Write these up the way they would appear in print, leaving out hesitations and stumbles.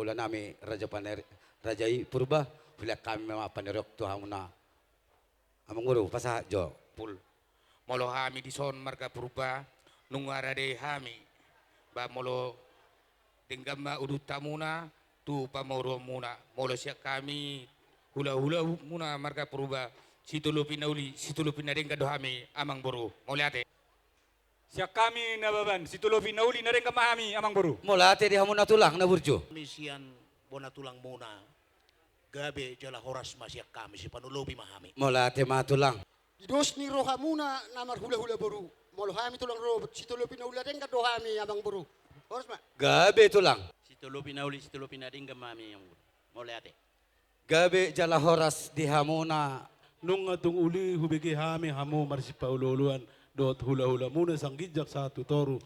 hula nami raja paner rajai purba hula kami mama panerok tu hamuna amang guru pasah jo pul Molo hami di son marga purba nungara de hami ba molo denggama udutamuna tu pamoro muna molo siak kami hula-hula muna marga purba situlu pinauli situlu pinadengga dohami amang boru moliate Siak kami nababan, situlo pinauli na rin kamahami amang buru. mula ate di hamuna tulang na burjo Misian bona tulang muna. Gabi jala horas masyak kami si panulobi mahami. mula ate matulang Didos ni roha muna namar hula-hula baru. Molo hami tulang ro, si tulo pinaula den ka dohami abang baru. Horas ma. gabe tulang Situlo pinauli, situlo pinading mami yang mulai ate. gabe jala horas di hamuna Nung atong uli hubigi hami hamo marsi paululuan dot hula-hula muna sang gijak satu toru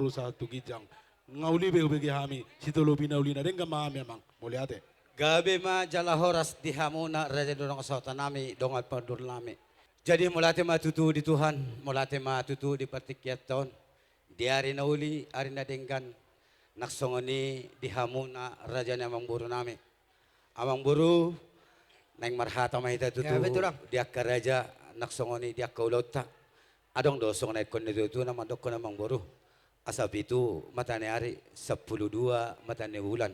satu gijang. Ngauli be hubigi hami situlo pinauli na denga mami amang muli ate. gabe ma jala horas di hamuna raja dorong asautan nami dongal padur nami jadi mulate matutu di Tuhan mulate matutu di partikyat tahun di hari na uli hari na denggan naksongoni di hamuna raja ni amang buru nami amang buru nang marhata mahita tutu Gabe tulang. dia raja naksongoni dia kaulota adong dosong na ikon nito na mandok ko namang buru asap itu matane hari 12 matane bulan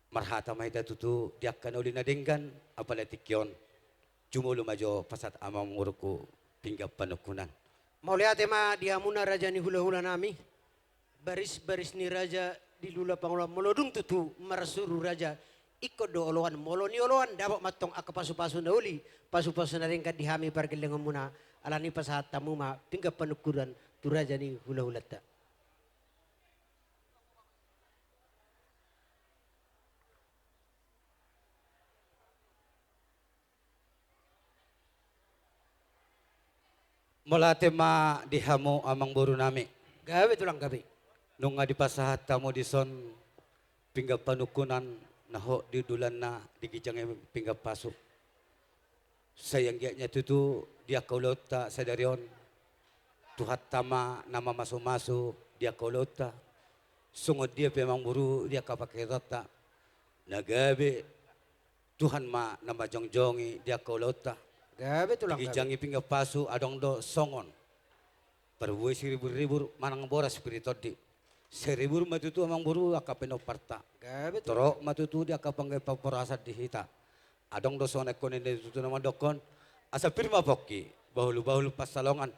marhata mahita tutu diakkan uli na denggan apalatik yon jumulo majo pasat amang uruku pinggap panukunan Mauliate ma dia muna raja ni hula-hula nami. Baris-baris ni raja di lula pangulam molodung tutu marasuru raja. Ikut do oloan molo ni oloan dapat matong aka pasu-pasu na uli. Pasu-pasu na rin ka dihami pargilengan muna. Alani pasahat tamu ma pinggap panukuran tu raja ni hula-hula ta. mulate ma dihamo amang buru nami Gabe tulang gabe. nung nga di pasahat tamo di son pinggap panukunan naho di dulan na di gijang pinggap pasok sayang nya tutu dia kaulota sa darion tuhat tama nama maso-maso dia kaulota sungod dia pemang buru dia kapakirata nagabe Tuhan ma nama jongjongi dia kaulota Gabe tulang gabe. gijangi pinggap paso adong do songon perbuai seribu-ribu manang boras spiritodi seribu matutu amang buru akapenoparta Gabe tulang. Toro matutu dia kapangge paporasat di hita. Adong doso na konen de tutu naman dokon. Asa pirma pokki bahulu pasalongan.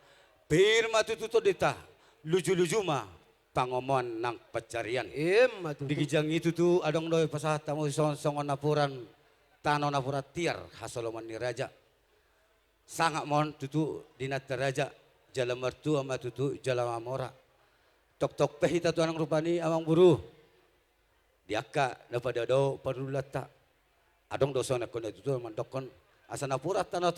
Pirma tutu dita luju-luju ma pangomongan ng pencarian. Matutu. Digijang itu tu adong doy pasahat tamu songon napuran tano napurat tiar hasoloman ni raja. Sangat mon tutu dinat raja jala mertua matutu jala mamora. Tok-tok pehita tu anang rupani amang buru. Diaka napada do parulata adong doso na kono tutu mandokon asana purat tano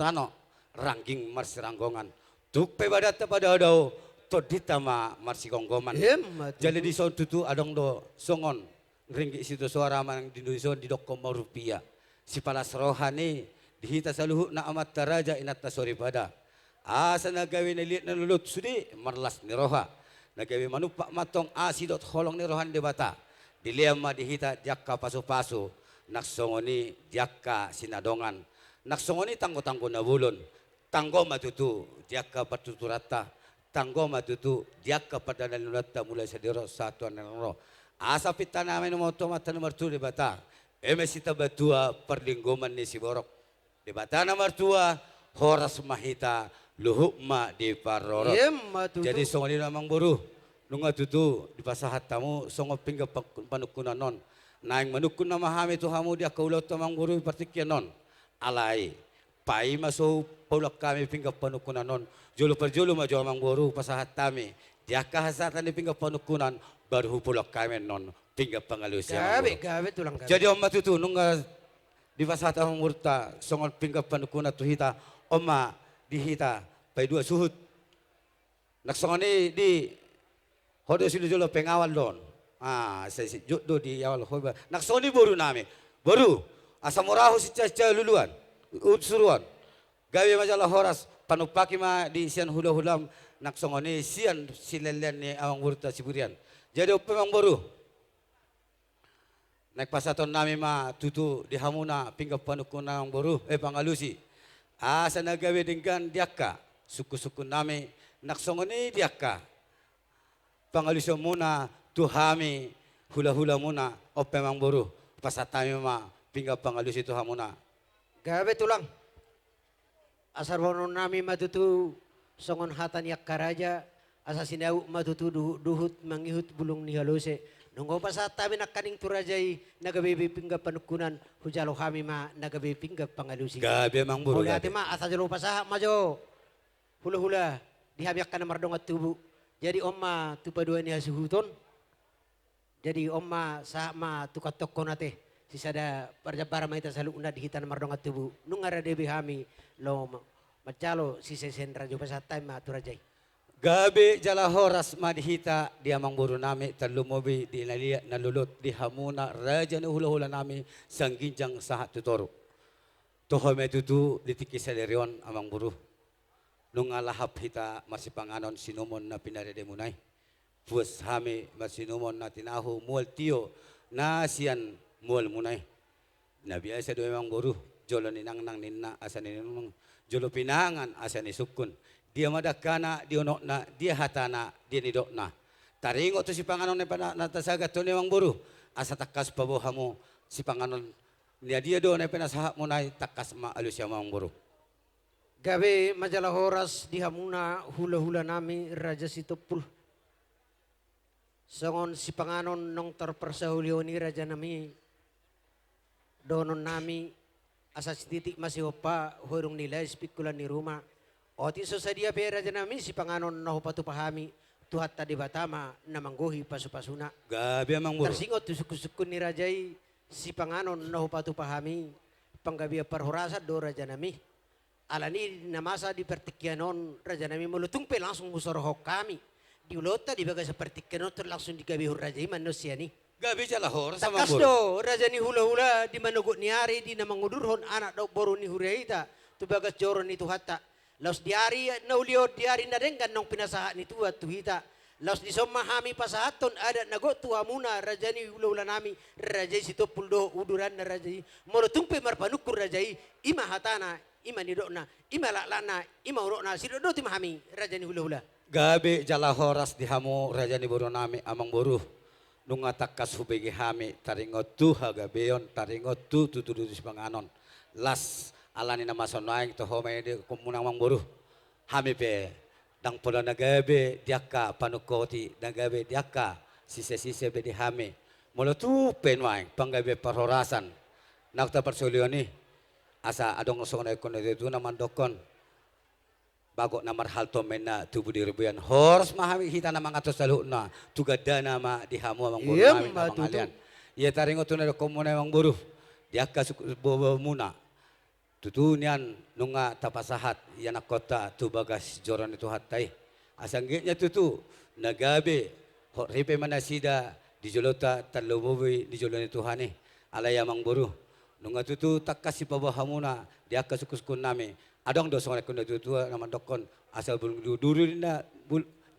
rangging marsi ranggongan tuk pe badat pada do todita ma marsi gonggoman Matutu. jadi di son tutu adong do songon ringgi situ suara mang di Indonesia di dokkom rupiah si palas rohani dihita saluhu na amat taraja inat tasori pada asa nagawi na liat na lulut sudi marlas ni roha nagawi manupak matong asidot holong ni rohan di bata Dilema dihita jakka pasu-pasu naksongoni jakka sinadongan naksongoni tanggo-tanggo na bulon tanggo matutu jakka patuturata tanggo matutu jakka padanalunata mulai sadiro satu anero asa pita namin mo tomata nomor 2 di bata emesita batua perlinggoman ni si borok di bata nomor 2 horas mahita luhukma di parorot Matutu. jadi songoni namang buru nunga tutu di pasahat tamu songo pingga panukunan non naing manukun na mahami tu hamu dia kaulot tamang guru partikyan non alai pai maso paulak kami pingga panukunan non julu perjulu maju amang guru pasahat tami dia kahasatan di pingga panukunan baru pulak kami non pingga pangalusia Gabe tulang gabe. jadi om matutu nunga di pasahat amang murta songo pingga panukunan tu hita oma di hita pai dua suhut naksongoni di Hodo sila jolo pengawal don. Saya si judo di awal hoba. Naksoni baru nami. Baru asamuraho si caca luluan. Utsuruan. Gawe majalah horas panupaki ma di sian hula-hulam naksongoni sian silelen ni awang burta siburian. Jadi memang baru. Naik pasaton nami ma tutu di hamuna pinggap panukuna ang boru pangalusi. Asa nagawe dengan diaka suku-suku nami naksongoni diaka. Pangalusi muna tuhami hula-hula muna ope mang boru pasatami ma pinggap pangalusi tuhamuna. Gabe tulang. Asar bono nami matutu songon hatan yak karaja asa sinau matutu duhut mangihut bulung ni halose. Nunggu pasatami nakaning turajai nagabe pinggap panukunan hujalo kami ma nagabe pinggap pangalusi. Gabi mang boru. Mulai ati ma asa jalo pasaha majo. Hula-hula dihabiak ka na mardongat tubu. Jadi omma tupadua ni hasuhuton. Jadi omma sa ma tukatok ko nate. Sisada parjabara maita salu una dihitan mardongat tubu. Nungara debi hami lo macalo sisesen rajo pasatay ma turajay. Gabi jala horas madhita dia mang buru nami talumobi di nalia nalulot di hamuna raja na hula-hula nami sangginjang sahat tutoro. Tohome tutu ditiki selerion amang buru. Nung alahap hita masipanganon sinumon na pinarede munay. Puas hami masinumon na tinahu mual tiyo na siyan mual munay. Nabiasa do amang buru jolo ninang nang ninna asa ninang jolo pinangan asa ni sukun. Dia madakana, dia onokna, dia hatana, dia nidokna. Taringo to si panganon ni natasaga to ni mang buru. Asa takas pabohamo si panganon niya dia do na pinasaha mo na takas maalus siya mang buru. Gabe majalah horas dihamuna hula-hula nami raja situpul. Songon si panganon nong terpersahulio ni raja nami. Donon nami asas titik masih opa hurung nilai spikulan ni rumah. Oti so sadia pe raja nami si panganon naho patu pahami tuhat tadi batama na manggohi pasu-pasuna. Gabi mang buru. Tersingot tu suku-suku ni rajai si panganon naho patu pahami panggabia parhorasa do raja nami. Alani namasa di pertikianon raja nami mulutung pe langsung musorohok kami. Di ulota di baga sa pertikianon langsung di gabihur rajai manusia ni. Gabi jala horas mang Takas buru. do raja ni hula-hula di manugot ni ari di namangudurhon anak do boru ni hureita tu bagas joron ni tuhata. Laos diari naulio diari na rin nong pinasaha ni tuwa tuhita. Laos di somahami pasahaton ada nagot tuwa muna rajani hula-hula nami rajai sito puldo uduran na rajai. Morotungpe marpanukur rajai ima hatana ima nidokna ima laklana ima urokna sido timahami rajani hula-hula. Gabi jala horas di hamu raja ni buru nami amang buru. Nung atakas hubegi hami taringot tu hagabeyon taringot tu tutudu si panganon. Las alani na masonaing to home di kumunang mang buru. Hami pe dang pola nagabe diaka panukoti nagabe diaka sise-sise be di hami. Molo tu penwaing panggabe parhorasan. Nakta persolio ni asa adong songna ikon itu naman dokon. Bago namar halto mena tubuh di ribuan hors mahami hita na mga tosalu na tugadana ma di hamu mang buru Iya, nami na matutu. pangalian. Iya taringot tu na komuna mang buru. Diaka bobo muna. Tutunian nunga tapasahat yan kota tu bagas joron itu hatai. Asanggitnya tutu nagabe ripe manasida di jolota talubobi di jolon itu hani alaya mang buru. Nunga tutu takasi pabahamuna dia kasukus nami. Adong dosong rekon tutu nama dokon asal bulung duru na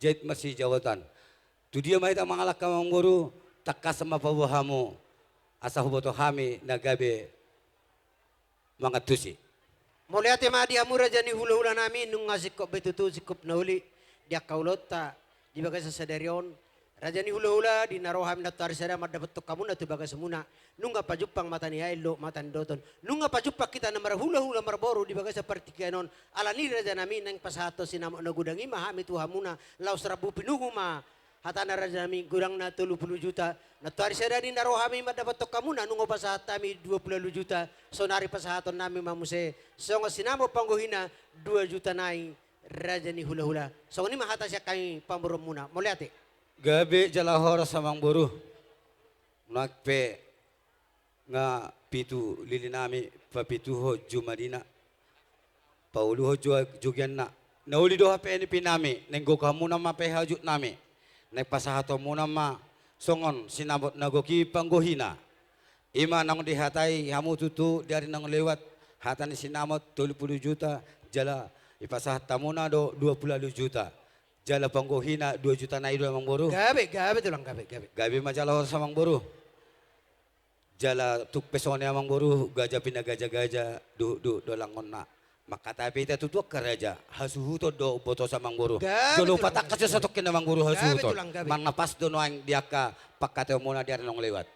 jait masih jawatan. Tu dia mahita mangalak mang buru takas sama pabahamu asa huboto hami nagabe mga tusi. Mulai ate ma dia mura jani hula-hula nami nung ngasikop betutu sikop nauli dia kaulota di baga sa sadarion rajani hula-hula di naroham na tarisada madapat to kamu na tu baga semuna nunga pajupang mata ni ailo mata doton nunga pajupak kita na marahula-hula marboru di baga sa partikianon alani raja nami nang pasato sinamo na gudangi mahami tu hamuna laos rabu pinuhu ma hatana raja nami gudang na 30 juta na tarisada di narohami madapat to kamu na nunga pasatami 20 juta so nari pasahaton nami mamuse so nga sinamo pangguhina 2 juta nai raja ni hula-hula so ni mahata siya kami pamurom muna mulai ate. Gabi jala horas sa mang buru. Nagpe nga pitu lilinami papituho jumadina. Pauluho jugyan na. Nauli doha pe ni pinami. Nenggo kamu na mapehajut nami. Nagpasahato muna ma songon sinabot nagoki panggohina. Ima nang dihatai hamu tutu dari nang lewat hatan sinamot 30 juta jala ipasahat tamuna do 20 juta. Jala panggohina 2 juta na ido mang buru. Gabe tulang gabe. Gabi majalah sa mang buru. jala tuk pesone amang boru gajah pindah gajah du langon na. Maka tapi itu tuh ke raja hasuhuto do boto samang boru. Gabi Dulu tulang, patak gabi. kasih satokin amang boru hasuhuto. tulang, gabi. Mang napas dono ang diaka pakate muna dia nong lewat.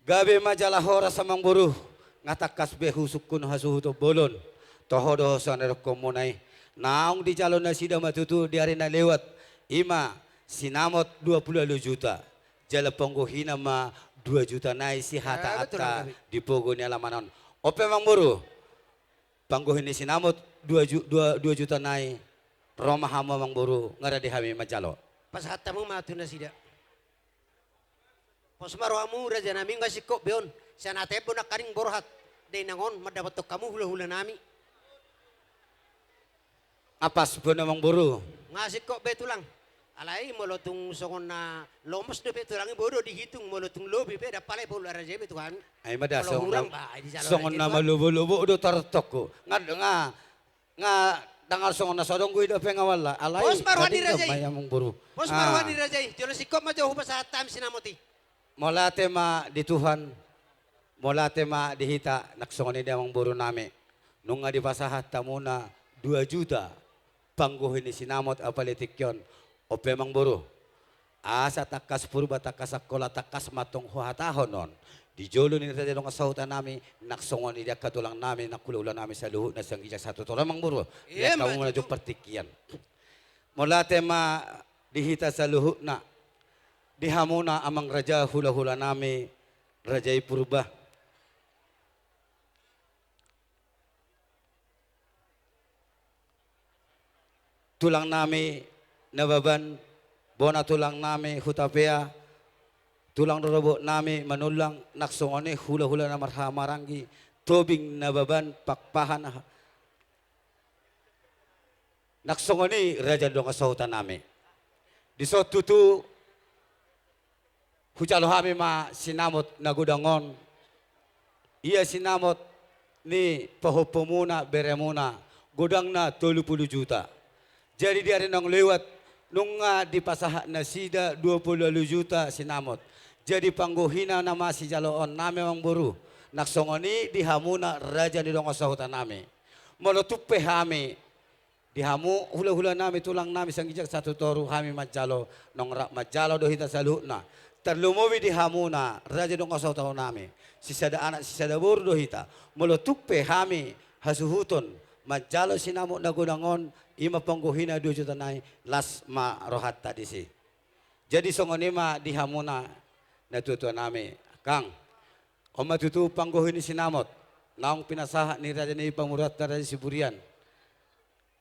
Gabi majalah hora samang boru ngatakas behu sukun hasuhuto bolon. Tohodo sanero komunai. Naong di calon na sida matutu diari na lewat. Ima sinamot 20 juta. Jala panggohina ma 2 juta nai si hata betul, ata Gabi. di pogo ni alamanon. Ope mang boru. Panggohin ni sinamot 2 juta nai. Roma hama mang boru ngara di hami majalo. Pas hatamu matu na sida. Pos maruamu raja nami ngasih kok beon. Sana tebo na karing borhat. Day nangon madapat to kamu hula-hula nami. Apas po namang boru. Ngasih kok betulang. Alai molotong songon na lomos do betulang bodo dihitung molotong lobi beda palay pula raja betulan. Ay mada Kalau songon hurang ba, di jalo songon lagi na tuan. malubo-lubo do tartok ko. Nga dangal songon na sodong guido pengawala. Alay. Bos marwan ni kading Rajay. gamay amang boru. Pos Ah, maruan ni raja. Jolo si kok majo hupas hatam sinamoti. Molate ma di Tuhan. Molate ma dihita naksongon ni amang boru nami. Nung nga di pasahat tamuna 2 juta. Pangguhin ni sinamot apalitik yon. Ope mang boru. Asa takas purba takas akola takas matong huhatahon non. Di jolo ni natin nung kasahutan namin, naksongon ni dia katulang namin, nakulaulan namin sa luho na sang ijak satu tola mang boru. Iya, Ya kamu muna yung partikian. Molate ma dihita sa luho na. Dihamuna amang raja hula-hula nami, rajai purba. Tulang nami nababan, bona tulang nami hutapea, tulang robo nami manulang naksongone hula-hula na marhamaranggi, tobing nababan pakpahan naksongone raja dong kasahutan nami. Di so tutu hucalo hami ma sinamot nagudangon. Iya sinamot ni pahupumuna beremuna godang na 30 juta. Jadi dia nang lewat nung di pasaha na sida 20 juta sinamot. Jadi pangguhina nama si jaloon nami mang buru. Naksongoni dihamuna raja ni dong kasahutan nami. Molotupe hami dihamu hula-hula nami tulang nami sanggijak satu toru hami majalo nong rak majalo do hita salutna. Terlumuwi dihamuna raja dong kasahutan nami. Sisada anak sisada buru do hita. Molotupe hami hasuhuton majalo sinamot na gudangon ima pangguhina 2 juta nai las ma rohat tadi si. Jadi songon ima dihamuna natutuan nami. Kang, oma tutu pangguhini sinamot. Naong pinasaha ni raja ni pamurat na raja siburian.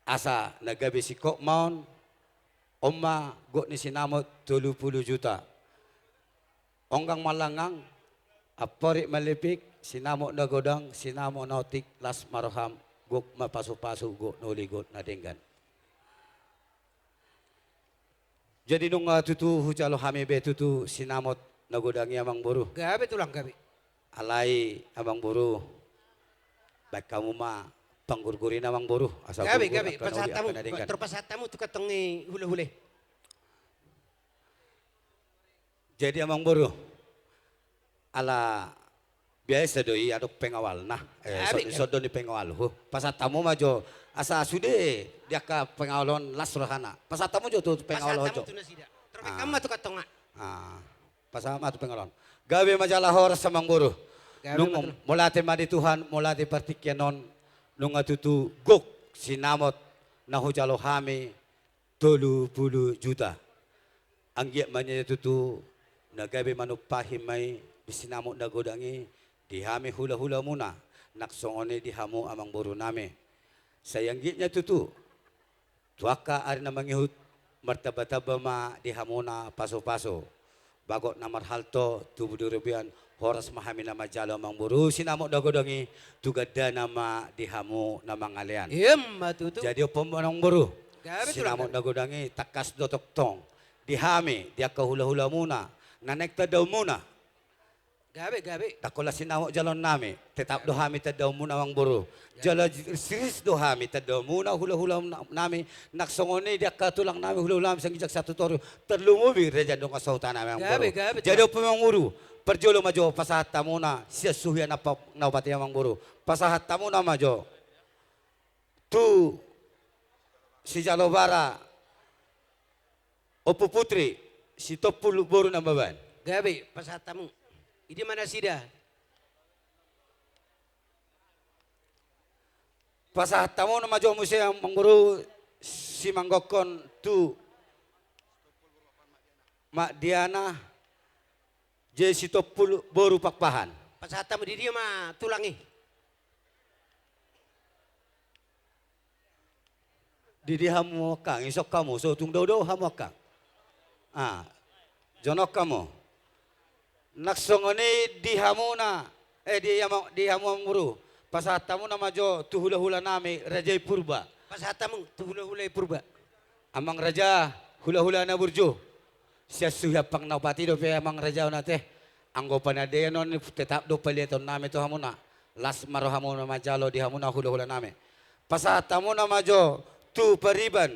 Asa nagabi si kok maon. Oma go ni sinamot 30 juta. Onggang malangang. Apori malipik. Sinamot na godang. Sinamot nautik las maroham. Guk mapaso-paso go nuligot na denggan. Jadi nung tutu hucalo hami be tutu sinamot nagodangi amang buru. Gabi tulang gabi. Alai amang buru. Baik kamu ma panggurgurin amang buru. Asal Gabi gurgur gabi. akan Pas uli hatamu akan denggan. terpas hatamu tu katongi hule-hule. Jadi amang buru. Ala biasa doi aduk pengawal nah. Gabi, Sodo ni pengawal. Pasatamu majo asa sude dia ka pengawalon las rohana. Pasatamu jo tu Pas pengawal hatamu hojo. tu nasida. Tapi kamu tu katonga. Ah, pasama tu pengalon. Gabi majalah hor samang buru. Gabi Nung betul. mulate madi Tuhan, mulate partikyanon, nung atutu guk sinamot na hujalo hami 30 juta. Ang giyak man niya tutu na gabi manupahim may bisinamot na godangi, dihami hula-hula muna, naksongone dihamu amang buru nami. Sayang giyak niya tutu, tuaka ari na mangihut, martaba-taba ma dihamuna paso-paso. Bagot na marhalto, tubuh durubian, horas mahami na majalo mang buru, sinamot na godangi, tugada na ma dihamu na mangalian. Matutu. Jadi apa manong buru? Gabi tu Sinamot lang. na godangi, takas dotok tong, dihami, dia kahula-hula muna, nanekta daw muna. Gabe. Takola sinawak jalon nami, tetap dohami tadaw muna ang buru. Jala siris dohami tadaw muna hula-hula nami, naksongoni dia katulang nami hula-hula sang gijak satu toru, terlumubi reja dong kasautan nami ang buru. Gabe. Jadi pemang buru, perjolo majo pasahat tamuna, sia suhya napati ang buru. Pasahat tamuna majo. Tu si Jalobara, Opu Putri, si Topul buru nambaban. Gabe, pasatamu. Idi mana sida? Pasahat tamu nama jo musea mengguru si manggokon tu Mak Diana je si Topul boru pakpahan. Pasatamu di dia mah tulangi. Didi hamu kang isok kamu so tung dodo hamu kang. Jonok kamu. Naksongoni di hamuna di hamu muru. Pasahat tamu nama jo tu hula-hula nami Raja Purba. Pasatamu tu hula-hula purba. Amang raja hula-hula na burjo. Siya suya pang naupati do pe amang raja nate. Anggopan na de non tetap do paliton nami to hamuna. Las maro hamuna majalo di hamuna hula-hula nami. Pasahat tamu nama jo tu pariban.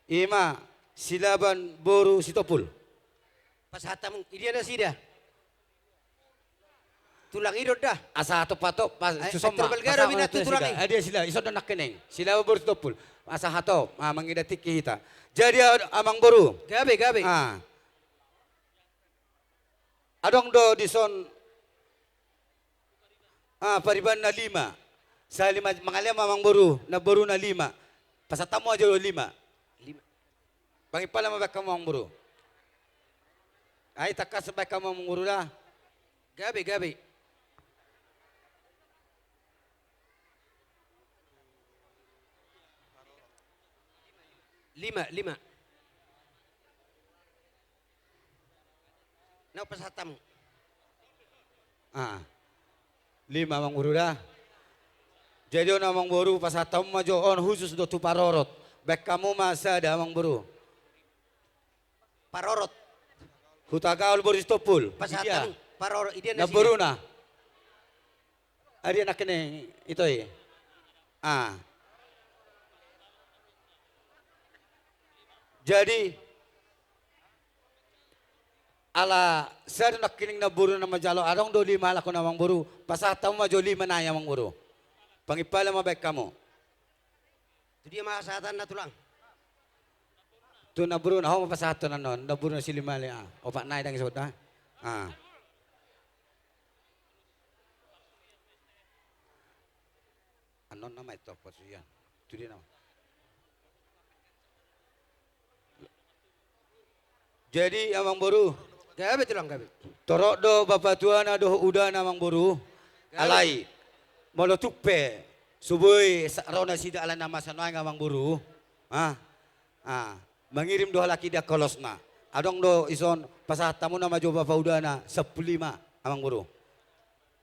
Ima silaban boru sitopul. Pasatamu idi ana sida. Tulang idot dah. Asa hato pato pas susoma. Terbalgara binatu tulangi. Dia sila iso nak keneng. Sila boru sitopul. Asa hato mangidati kita. Jadi amang boru. Gabe. Adong do dison pariban na 5. Sa 5 mangalim amang boru na 5. Pasatamu aja lo 5. Pangipala mabak kamu amang boru. Ay takas sabay kamu amang boru dah. Gabe. 5. Nau pasatamu. 5 amang boru dah. Jadi on amang boru pasatamu majo on khusus do tu parorot. Baik kamu masa ada amang boru. Parorot. Hutagaul boru stopul. Pasatamu. Parorot idi ana Na sida. boru na. Ari nak kene ito eh. Jadi ala sa nak kining na buru na majalo arong do 5 la ko namang buru. Pasatamu majo 5 na yamang buru. Pangipala mabek kamu. Tu dia mah satan na tulang. Tu na buru na ho mapasato na non. Na buru na si 5 le. Opa na idang isod na. Anon na may to po siya. Tu dia na. Jadi amang boru. Gabe tulang gabe. Torok do bapa tuana do uda namang boru. Alai. Molo tupe. Subui rona sida ala nama sanoy ngamang boru. Mengirim do laki dia kolosna. Adong do ison pasatamu nama jo bapa udana 15 amang boru.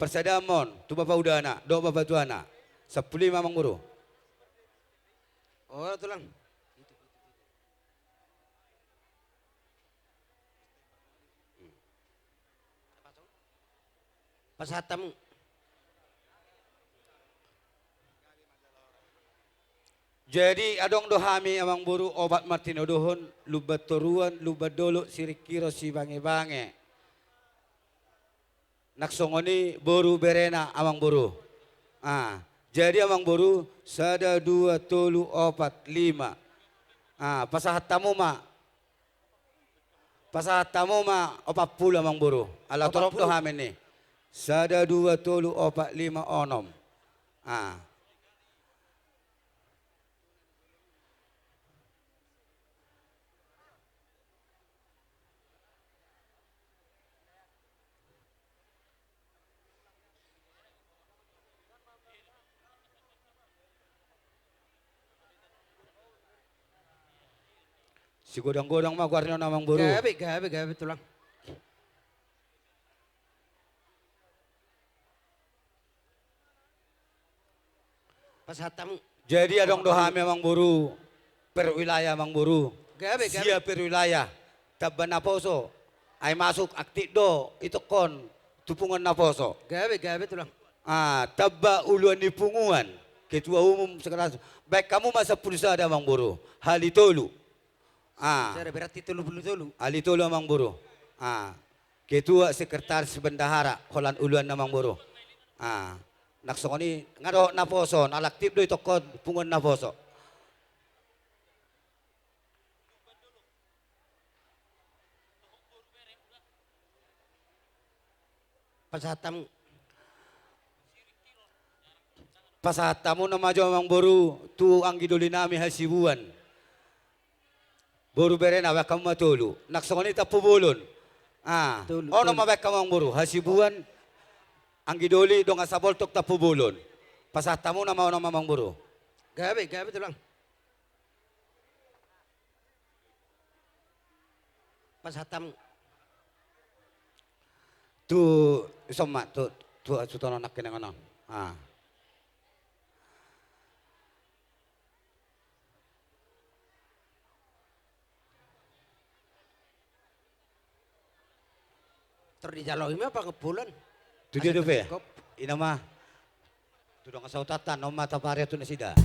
Persadamon tu bapa udana do bapa tuana 15 amang boru. Oh tulang. Pasatamu. Jadi adong dohami amang buru obat martino dohon lubat toruan lubat dolo sirikiro si bange-bange. Naksongoni boru berena amang buru. Jadi amang buru sada 2 tolu 4 5. Pasahat tamu ma. Pasahat tamu ma 40 amang buru. Ala torop dohami ni. Sada 2 tolu 4 5 onom. Si godang-godang mah guarno namang buru. Gabe tulang. Pasatamu. Jadi adong dohami amang buru. Per wilayah amang buru. Gabe. Sia per wilayah. Tabana poso. Ay masuk aktif do. Itu kon. tupungan na poso. Gabe tulang. Taba uluan ni punguan. Ketua umum sekarang. Baik kamu masa pulsa ada Mang Buru. Halitolu. Saya berarti tulu. Halitolu Mang Buru. Ketua sekretaris bendahara Holan uluan na Mang Buru. Naksoni ngaro na poso. Nalaktip do itokod punguan na poso. Pasatamu na majo Mang Buru. Tu ang giduli nami hasibuan. Buru beren awak kamu matulu. Naksoni tapubulon. Ono mabek kamu Mang Buru. Hasibuan. Ang giduli dong asaboltok tapubulon. Pasatamu na mau nama Mang Buru. Gabe tulang. Pasatam. Tu somat tu sutono nak kena ngono. Terdijaloi mah pangepulan. Tu dia dope. Ina mah. Tu dong asautatan no mata pare tu nasida.